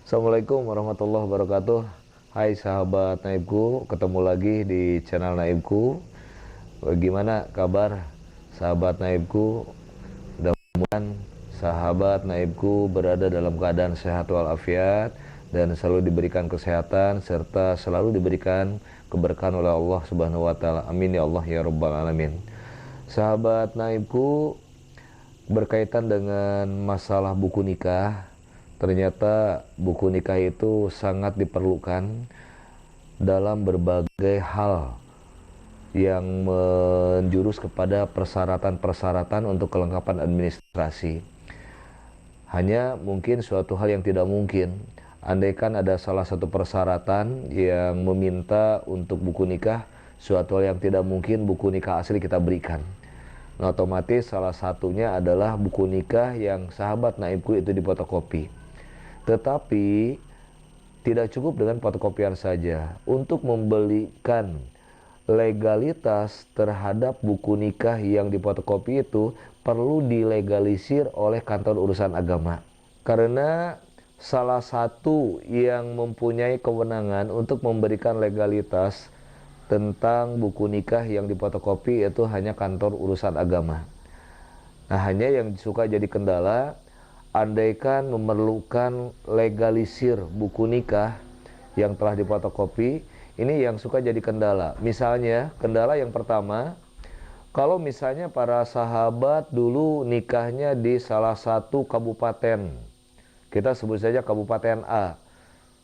Assalamualaikum warahmatullahi wabarakatuh. Hai sahabat Naibku, ketemu lagi di channel Naibku. Bagaimana kabar sahabat Naibku? Mudah-mudahan sahabat Naibku berada dalam keadaan sehat walafiat dan selalu diberikan kesehatan serta selalu diberikan keberkahan oleh Allah Subhanahu wa taala. Amin ya Allah ya rabbal alamin. Sahabat Naibku, berkaitan dengan masalah buku nikah, ternyata buku nikah itu sangat diperlukan dalam berbagai hal yang menjurus kepada persyaratan-persyaratan untuk kelengkapan administrasi. Hanya mungkin suatu hal yang tidak mungkin, andaikan ada salah satu persyaratan yang meminta untuk buku nikah, suatu hal yang tidak mungkin buku nikah asli kita berikan. Nah, otomatis salah satunya adalah buku nikah yang sahabat Naibku itu difotokopi. Tetapi tidak cukup dengan fotokopian saja. Untuk membelikan legalitas terhadap buku nikah yang difotokopi itu perlu dilegalisir oleh kantor urusan agama. Karena salah satu yang mempunyai kewenangan untuk memberikan legalitas tentang buku nikah yang difotokopi itu hanya kantor urusan agama. Nah, hanya yang suka jadi kendala, andaikan memerlukan legalisir buku nikah yang telah difotokopi, ini yang suka jadi kendala. Misalnya, kendala yang pertama, kalau misalnya para sahabat dulu nikahnya di salah satu kabupaten, kita sebut saja kabupaten A.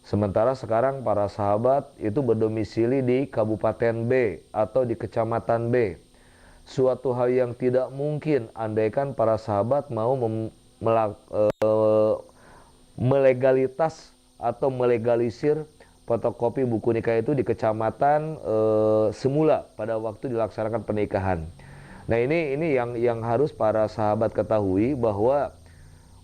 Sementara sekarang para sahabat itu berdomisili di Kabupaten B atau di Kecamatan B. Suatu hal yang tidak mungkin andaikan para sahabat mau melegalitas atau melegalisir fotokopi buku nikah itu di kecamatan semula pada waktu dilaksanakan pernikahan. Nah, ini yang harus para sahabat ketahui, bahwa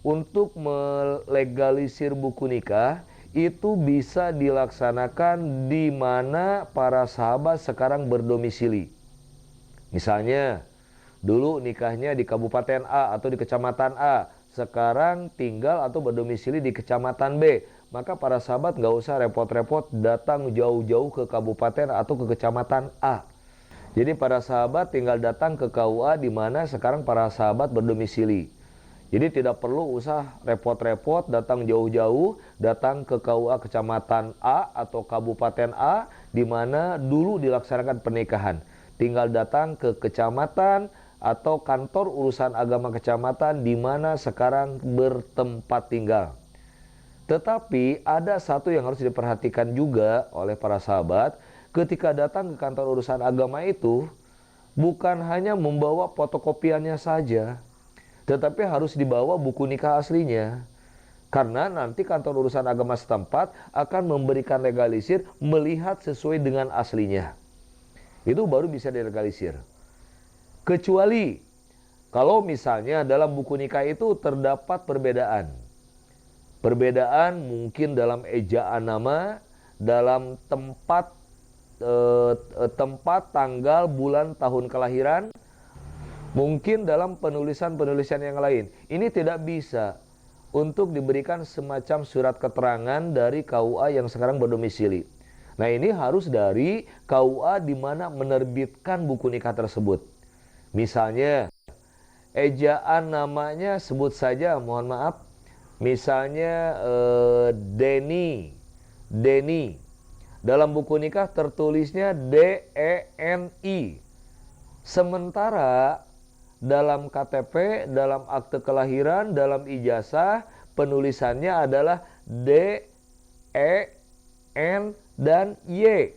untuk melegalisir buku nikah itu bisa dilaksanakan di mana para sahabat sekarang berdomisili. Misalnya, dulu nikahnya di Kabupaten A atau di Kecamatan A, sekarang tinggal atau berdomisili di Kecamatan B. Maka para sahabat nggak usah repot-repot datang jauh-jauh ke Kabupaten atau ke Kecamatan A. Jadi para sahabat tinggal datang ke KUA di mana sekarang para sahabat berdomisili. Jadi tidak perlu usah repot-repot datang jauh-jauh, datang ke KUA Kecamatan A atau Kabupaten A di mana dulu dilaksanakan pernikahan. Tinggal datang ke kecamatan atau kantor urusan agama kecamatan di mana sekarang bertempat tinggal. Tetapi ada satu yang harus diperhatikan juga oleh para sahabat, ketika datang ke kantor urusan agama itu bukan hanya membawa fotokopiannya saja, tetapi harus dibawa buku nikah aslinya. Karena nanti kantor urusan agama setempat akan memberikan legalisir melihat sesuai dengan aslinya. Itu baru bisa dilegalisir. Kecuali kalau misalnya dalam buku nikah itu terdapat perbedaan. Perbedaan mungkin dalam ejaan nama, dalam tempat, tanggal, bulan, tahun kelahiran, mungkin dalam penulisan-penulisan yang lain. Ini tidak bisa untuk diberikan semacam surat keterangan dari KUA yang sekarang berdomisili. Nah, ini harus dari KUA di mana menerbitkan buku nikah tersebut. Misalnya, ejaan namanya sebut saja, mohon maaf, misalnya Denny. Dalam buku nikah tertulisnya DENI. Sementara dalam KTP, dalam akte kelahiran, dalam ijazah, penulisannya adalah D, E, N, dan Y.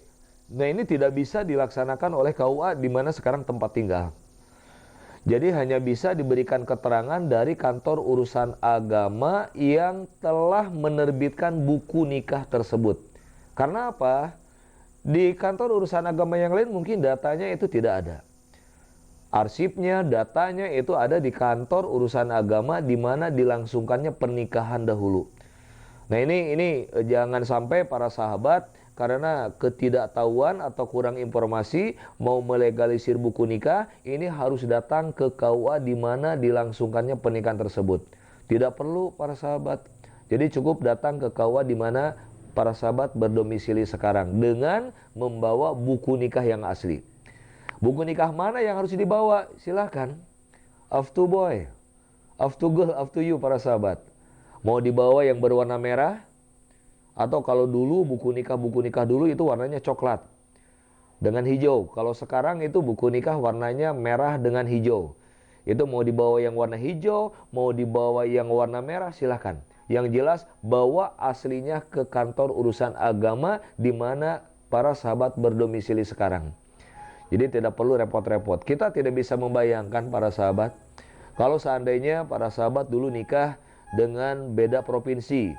Nah, ini tidak bisa dilaksanakan oleh KUA di mana sekarang tempat tinggal. Jadi hanya bisa diberikan keterangan dari kantor urusan agama yang telah menerbitkan buku nikah tersebut. Karena apa? Di kantor urusan agama yang lain mungkin datanya itu tidak ada. Arsipnya, datanya itu ada di kantor urusan agama di mana dilangsungkannya pernikahan dahulu. Nah, ini jangan sampai para sahabat karena ketidaktahuan atau kurang informasi mau melegalisir buku nikah, ini harus datang ke KUA di mana dilangsungkannya pernikahan tersebut. Tidak perlu para sahabat. Jadi cukup datang ke KUA di mana para sahabat berdomisili sekarang dengan membawa buku nikah yang asli. Buku nikah mana yang harus dibawa? Silahkan. Up to boy, up to girl, up to you para sahabat. Mau dibawa yang berwarna merah, atau kalau dulu buku nikah dulu itu warnanya coklat dengan hijau. Kalau sekarang itu buku nikah warnanya merah dengan hijau. Itu mau dibawa yang warna hijau, mau dibawa yang warna merah, silahkan. Yang jelas bawa aslinya ke kantor urusan agama di mana para sahabat berdomisili sekarang. Jadi tidak perlu repot-repot. Kita tidak bisa membayangkan para sahabat, kalau seandainya para sahabat dulu nikah dengan beda provinsi.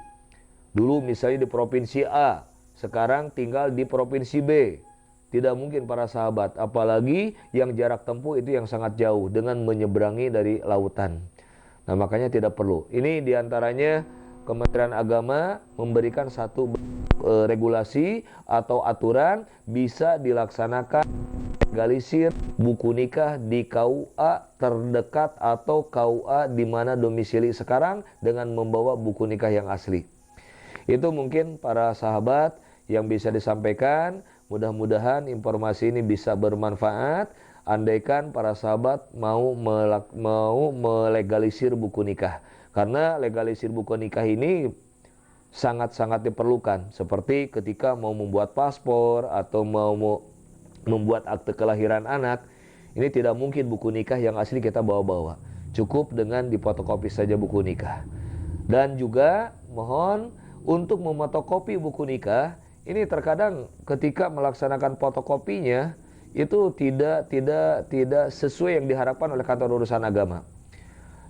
Dulu misalnya di provinsi A, sekarang tinggal di provinsi B. Tidak mungkin para sahabat, apalagi yang jarak tempuh itu yang sangat jauh dengan menyeberangi dari lautan. Nah, makanya tidak perlu. Ini diantaranya Kementerian Agama memberikan satu regulasi atau aturan bisa dilaksanakan legalisir buku nikah di KUA terdekat atau KUA di mana domisili sekarang dengan membawa buku nikah yang asli. Itu mungkin para sahabat yang bisa disampaikan. Mudah-mudahan informasi ini bisa bermanfaat. Andaikan para sahabat mau melegalisir buku nikah. Karena legalisir buku nikah ini sangat-sangat diperlukan. Seperti ketika mau membuat paspor atau mau membuat akte kelahiran anak. Ini tidak mungkin buku nikah yang asli kita bawa-bawa. Cukup dengan difotokopi saja buku nikah. Dan juga mohon untuk memotokopi buku nikah, ini terkadang ketika melaksanakan fotokopinya itu tidak sesuai yang diharapkan oleh kantor urusan agama.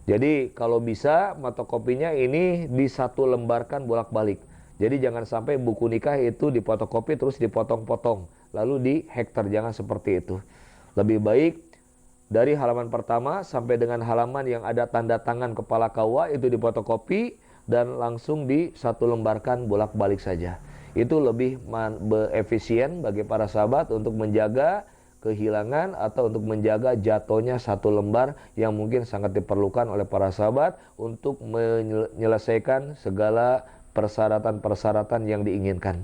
Jadi kalau bisa fotokopinya ini di satu lembarkan bolak-balik. Jadi jangan sampai buku nikah itu difotokopi terus dipotong-potong lalu di hektar, jangan seperti itu. Lebih baik dari halaman pertama sampai dengan halaman yang ada tanda tangan kepala KUA itu difotokopi dan langsung di satu lembarkan bolak-balik saja. Itu lebih efisien bagi para sahabat untuk menjaga kehilangan atau untuk menjaga jatuhnya satu lembar yang mungkin sangat diperlukan oleh para sahabat untuk menyelesaikan segala persyaratan-persyaratan yang diinginkan.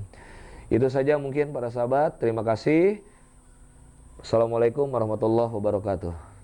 Itu saja mungkin para sahabat. Terima kasih. Assalamualaikum warahmatullahi wabarakatuh.